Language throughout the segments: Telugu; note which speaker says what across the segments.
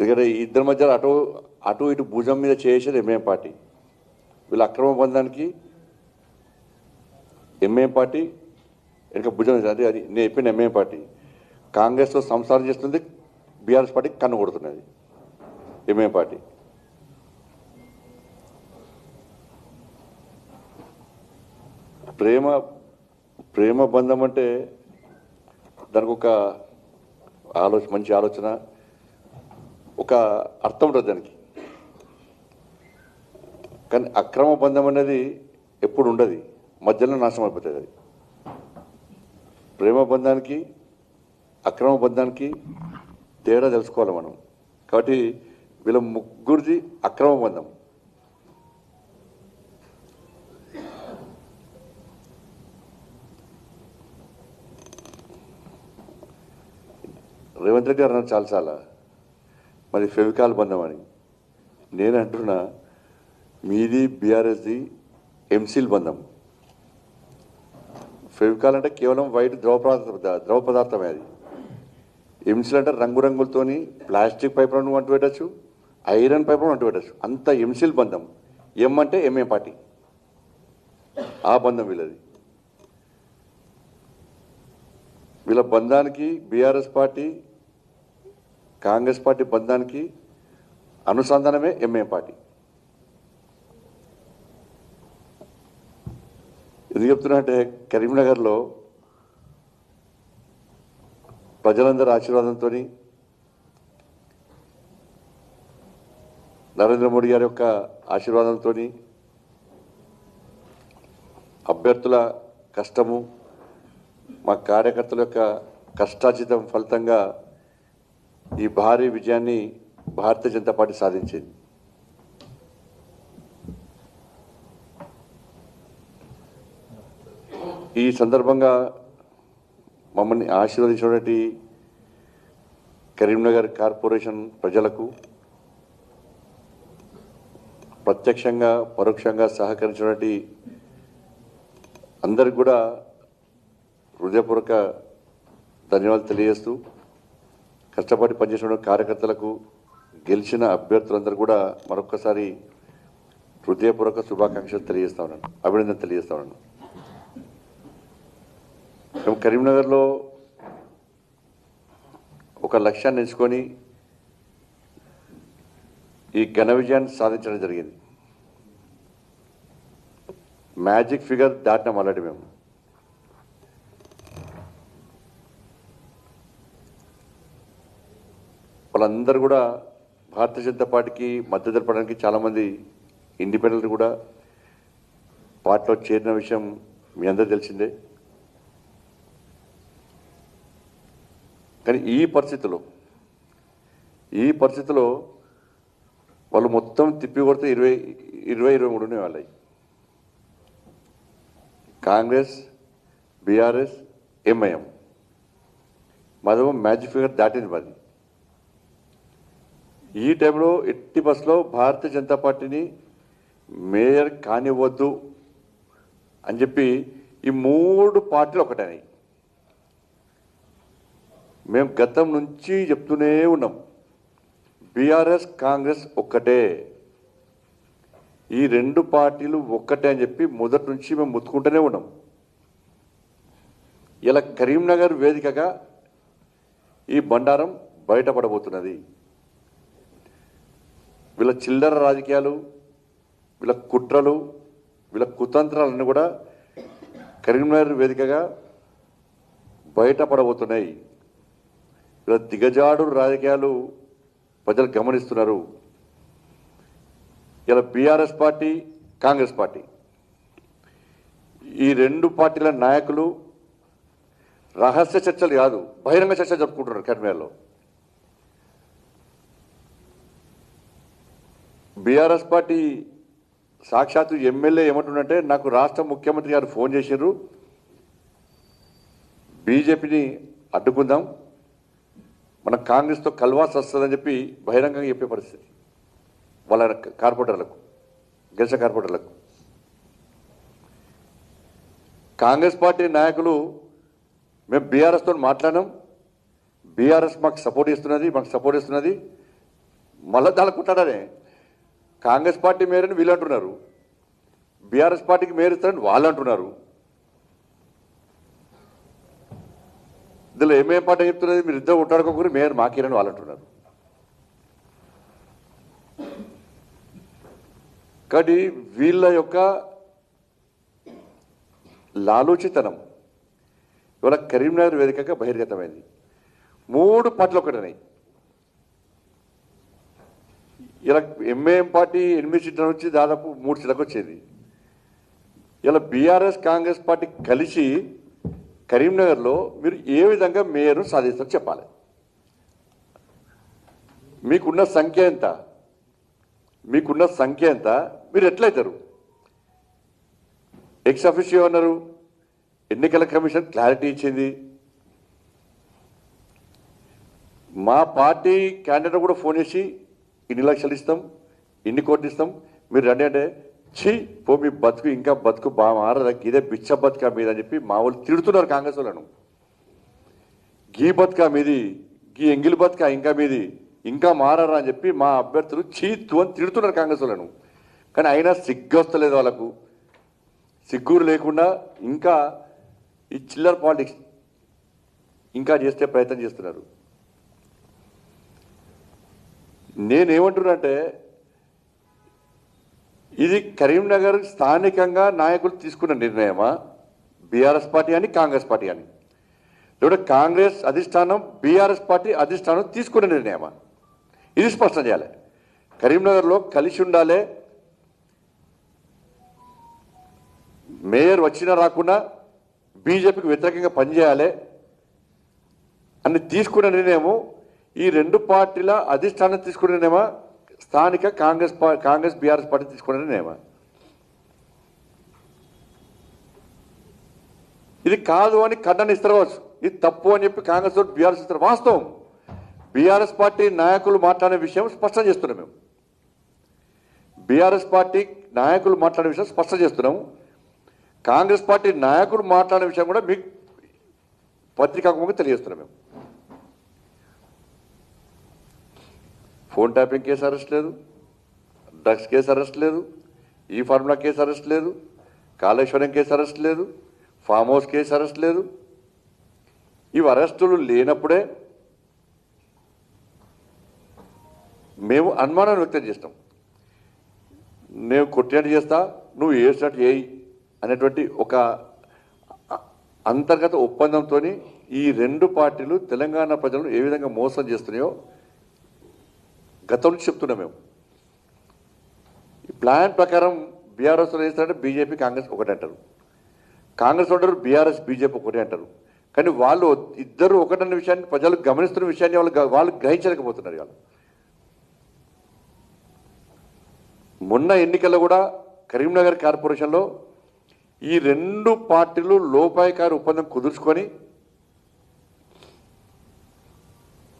Speaker 1: ఎందుకంటే ఇద్దరి మధ్య అటు అటు ఇటు భుజం మీద చేసేది ఎంఐఎం పార్టీ. వీళ్ళ అక్రమ బంధానికి ఎంఐఎం పార్టీ వెనక భుజం అంటే అది నేను చెప్పిన ఎంఐఎం పార్టీ కాంగ్రెస్లో సంసారం చేస్తుంది, బీఆర్ఎస్ పార్టీకి కన్ను కొడుతున్నది ఎంఐఎం పార్టీ. ప్రేమ బంధం అంటే దానికి ఒక మంచి ఆలోచన, ఒక అర్థం ఉంటుంది దానికి. కానీ అక్రమ బంధం అనేది ఎప్పుడు ఉండదు, మధ్యలో నాశనం అయిపోతుంది అది. ప్రేమ బంధానికి అక్రమ బంధానికి తేడా తెలుసుకోవాలి మనం. కాబట్టి వీళ్ళ ముగ్గురిది అక్రమ బంధం. రేవంత్ రెడ్డి గారు అన్నారు చాలా మరి ఫెవికాల్ బంధం అని. నేను అంటున్నా మీది బీఆర్ఎస్ది ఎంసీల్ బంధం. ఫెవికాల్ అంటే కేవలం వైట్ ద్రవ పదార్థమే అది. ఎంసీల్ అంటే రంగురంగులతోని ప్లాస్టిక్ పైపులను అంటు పెట్టచ్చు, ఐరన్ పైపులను అంటు పెట్టచ్చు, అంత ఎంసీల్ బంధం. ఎం అంటే ఎంఏ పార్టీ, ఆ బంధం వీళ్ళది. వీళ్ళ బంధానికి బీఆర్ఎస్ పార్టీ కాంగ్రెస్ పార్టీ బంధానికి అనుసంధానమే ఎంఏ పార్టీ. ఎందుకు చెప్తున్నా అంటే కరీంనగర్లో ప్రజలందరి ఆశీర్వాదంతో నరేంద్ర మోడీ గారి యొక్క ఆశీర్వాదంతో అభ్యర్థుల కష్టము, మా కార్యకర్తల యొక్క కష్టార్జితం ఫలితంగా ఈ భారీ విజయాన్ని భారతీయ జనతా పార్టీ సాధించింది. ఈ సందర్భంగా మమ్మల్ని ఆశీర్వదించినటువంటి కరీంనగర్ కార్పొరేషన్ ప్రజలకు, ప్రత్యక్షంగా పరోక్షంగా సహకరించినటువంటి అందరికి కూడా హృదయపూర్వక ధన్యవాదాలు తెలియజేస్తూ, కష్టపడి పనిచేసిన కార్యకర్తలకు, గెలిచిన అభ్యర్థులందరూ కూడా మరొక్కసారి హృదయపూర్వక శుభాకాంక్షలు తెలియజేస్తా ఉన్నాను, అభినందన తెలియజేస్తా ఉన్నాను. మేము కరీంనగర్లో ఒక లక్ష్యాన్ని ఎంచుకొని ఈ ఘన విజయాన్ని సాధించడం జరిగింది. మ్యాజిక్ ఫిగర్ దాటినాం ఆల్రెడీ మేము. వాళ్ళందరూ కూడా భారతీయ జనతా పార్టీకి మద్దతు తెలపడానికి చాలామంది ఇండిపెండెంట్ కూడా పార్టీలో చేరిన విషయం మీ అందరూ తెలిసిందే. కానీ ఈ పరిస్థితిలో వాళ్ళు మొత్తం తిప్పి కొడితే 23 వాళ్ళవి. కాంగ్రెస్, బీఆర్ఎస్, ఎంఐఎం మాదేమో మ్యాజిక్ ఫిగర్ దాటింది మాది. ఈ టైంలో ఎట్టి బస్సులో భారతీయ జనతా పార్టీని మేయర్ కానివ్వద్దు అని చెప్పి ఈ 3 పార్టీలు ఒకటైనాయి. మేము గతం నుంచి చెప్తూనే ఉన్నాం, బీఆర్ఎస్ కాంగ్రెస్ ఒక్కటే, ఈ 2 పార్టీలు ఒక్కటే అని చెప్పి మొదటి నుంచి మేము ముత్తుకుంటూనే ఉన్నాం. ఇలా కరీంనగర్ వేదికగా ఈ బండారం బయటపడబోతున్నది. వీళ్ళ చిల్లర రాజకీయాలు, వీళ్ళ కుట్రలు, వీళ్ళ కుతంత్రాలన్నీ కూడా కరీంనగర్ వేదికగా బయటపడబోతున్నాయి. వీళ్ళ దిగజాడు రాజకీయాలు ప్రజలు గమనిస్తున్నారు. ఇలా బీఆర్ఎస్ పార్టీ, కాంగ్రెస్ పార్టీ, ఈ 2 పార్టీల నాయకులు రహస్య చర్చలు కాదు, బహిరంగ చర్చలు జరుపుకుంటున్నారు కరీంనగర్లో. బీఆర్ఎస్ పార్టీ సాక్షాత్తు ఎమ్మెల్యే ఏమంటుందంటే, నాకు రాష్ట్ర ముఖ్యమంత్రి గారు ఫోన్ చేశారు, బీజేపీని అడ్డుకుందాం, మన కాంగ్రెస్తో కలవాల్సి వస్తుందని చెప్పి బహిరంగంగా చెప్పే పరిస్థితి వాళ్ళ కార్పొరేటర్లకు, గెలిచిన కార్పొరేటర్లకు. కాంగ్రెస్ పార్టీ నాయకులు మేము బీఆర్ఎస్తో మాట్లాడినాం, బీఆర్ఎస్ మాకు సపోర్ట్ ఇస్తున్నది, మళ్ళా దాడుకుంటాడనే కాంగ్రెస్ పార్టీ మేయర్ని వీళ్ళు అంటున్నారు, బీఆర్ఎస్ పార్టీకి మేయర్ ఇస్తారని వాళ్ళు అంటున్నారు. ఇందులో ఏమేం పాట చెప్తున్నది, మీరు ఇద్దరు ఉంటాడుకోకూరి మేయర్ మాకేరని వాళ్ళు అంటున్నారు. కానీ వీళ్ళ యొక్క లాలూచితనం ఇవాళ కరీంనగర్ వేదికగా బహిర్గతమైంది. 3 పార్టీలు ఒకటనే. ఇలా ఎంఏఎం పార్టీ 8 సీట్ల నుంచి దాదాపు 3 సీట్లకు వచ్చేది. ఇలా బీఆర్ఎస్ కాంగ్రెస్ పార్టీ కలిసి కరీంనగర్లో మీరు ఏ విధంగా మేయర్ను సాధిస్తారో చెప్పాలి. మీకున్న సంఖ్య ఎంత, మీరు ఎట్లయితారు? ఎక్స్ అఫీషియో అన్నారు, ఎన్నికల కమిషన్ క్లారిటీ ఇచ్చింది. మా పార్టీ క్యాండిడేట్ కూడా ఫోన్ చేసి ఇన్ని లక్షలు ఇస్తాం, ఇన్ని కోట్లు ఇస్తాం, మీరు రండి అంటే ఛీ పో మీ బతుకు ఇంకా బతుకు బాగా మారదా, ఇదే బిచ్చ బతుకా మీద అని చెప్పి మా వాళ్ళు తిడుతున్నారు కాంగ్రెస్ వాళ్ళను. గీ బతుకా మీది, గీ ఎంగిలి బతుకా ఇంకా మీది, ఇంకా మారరా అని చెప్పి మా అభ్యర్థులు చీత్తు అని తిడుతున్నారు కాంగ్రెస్ వాళ్ళను. కానీ అయినా సిగ్గు వస్తలేదు వాళ్ళకు. సిగ్గురు లేకుండా ఇంకా ఈ చిల్లర పాలిటిక్స్ ఇంకా చేస్తే ప్రయత్నం చేస్తున్నారు. నేనేమంటున్నానంటే ఇది కరీంనగర్ స్థానికంగా నాయకులు తీసుకున్న నిర్ణయమా, బీఆర్ఎస్ పార్టీ అని కాంగ్రెస్ పార్టీ అని, లేదా కాంగ్రెస్ అధిష్టానం బీఆర్ఎస్ పార్టీ అధిష్టానం తీసుకున్న నిర్ణయమా? ఇది స్పష్టం చేయాలి. కరీంనగర్లో కలిసి ఉండాలి, మేయర్ వచ్చినా రాకుండా బీజేపీకి వ్యతిరేకంగా పనిచేయాలి అని తీసుకున్న నిర్ణయము ఈ 2 పార్టీల అధిష్టానం తీసుకున్న నిర్ణయమా, స్థానిక కాంగ్రెస్ బీఆర్ఎస్ పార్టీ తీసుకున్న నిర్ణయమా? ఇది కాదు అని ఖండన ఇస్తారు కావచ్చు, ఇది తప్పు అని చెప్పి కాంగ్రెస్ బీఆర్ఎస్ ఇస్తారు. వాస్తవం, బీఆర్ఎస్ పార్టీ నాయకులు మాట్లాడే విషయం స్పష్టం చేస్తున్నాం. మేము బీఆర్ఎస్ పార్టీ నాయకులు మాట్లాడే విషయం స్పష్టం చేస్తున్నాము. కాంగ్రెస్ పార్టీ నాయకులు మాట్లాడే విషయం కూడా మీకు పత్రికాముఖంగా తెలియజేస్తున్నాం. మేము ఫోన్ ట్యాపింగ్ కేసు అరెస్ట్ లేదు, డ్రగ్స్ కేసు అరెస్ట్ లేదు, ఈ ఫార్ములా కేసు అరెస్ట్ లేదు, కాళేశ్వరం కేసు అరెస్ట్ లేదు, ఫామ్ హౌస్ కేసు అరెస్ట్ లేదు. ఇవి అరెస్టులు లేనప్పుడే మేము అనుమానాన్ని వ్యక్తం చేస్తాం. నేను కొట్టినట్టు చేస్తా, నువ్వు వేసినట్టు చేయి అనేటువంటి ఒక అంతర్గత ఒప్పందంతో ఈ 2 పార్టీలు తెలంగాణ ప్రజలను ఏ విధంగా మోసం చేస్తున్నాయో గతం నుంచి చెప్తున్నాం. మేము ఈ ప్లాన్ ప్రకారం బీఆర్ఎస్ వేస్తారంటే బీజేపీ కాంగ్రెస్ ఒకటే అంటారు, కాంగ్రెస్ అంటారు బీఆర్ఎస్ బీజేపీ ఒకటే అంటారు. కానీ వాళ్ళు ఇద్దరు ఒకటన్న విషయాన్ని ప్రజలు గమనిస్తున్న విషయాన్ని వాళ్ళు గ్రహించలేకపోతున్నారు. వాళ్ళు మొన్న ఎన్నికల్లో కూడా కరీంనగర్ కార్పొరేషన్లో ఈ 2 పార్టీలు లోపాయకారి ఒప్పందం కుదుర్చుకొని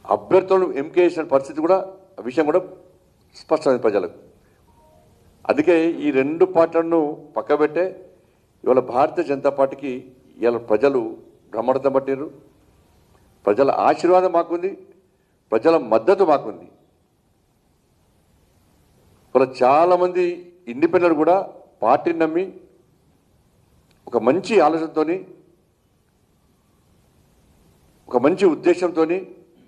Speaker 1: అభ్యర్థులను ఎంపిక చేసిన పరిస్థితి కూడా విషయం కూడా స్పష్టమైంది ప్రజలకు. అందుకే ఈ 2 పార్టీలను పక్కబెట్టే ఇవాళ భారతీయ జనతా పార్టీకి ఇవాళ ప్రజలు బ్రహ్మరథం పట్టారు. ప్రజల ఆశీర్వాదం మాకుంది, ప్రజల మద్దతు మాకుంది. ఇవాళ చాలామంది ఇండిపెండెంట్ కూడా పార్టీని నమ్మి ఒక మంచి ఆలోచనతో, ఒక మంచి ఉద్దేశంతో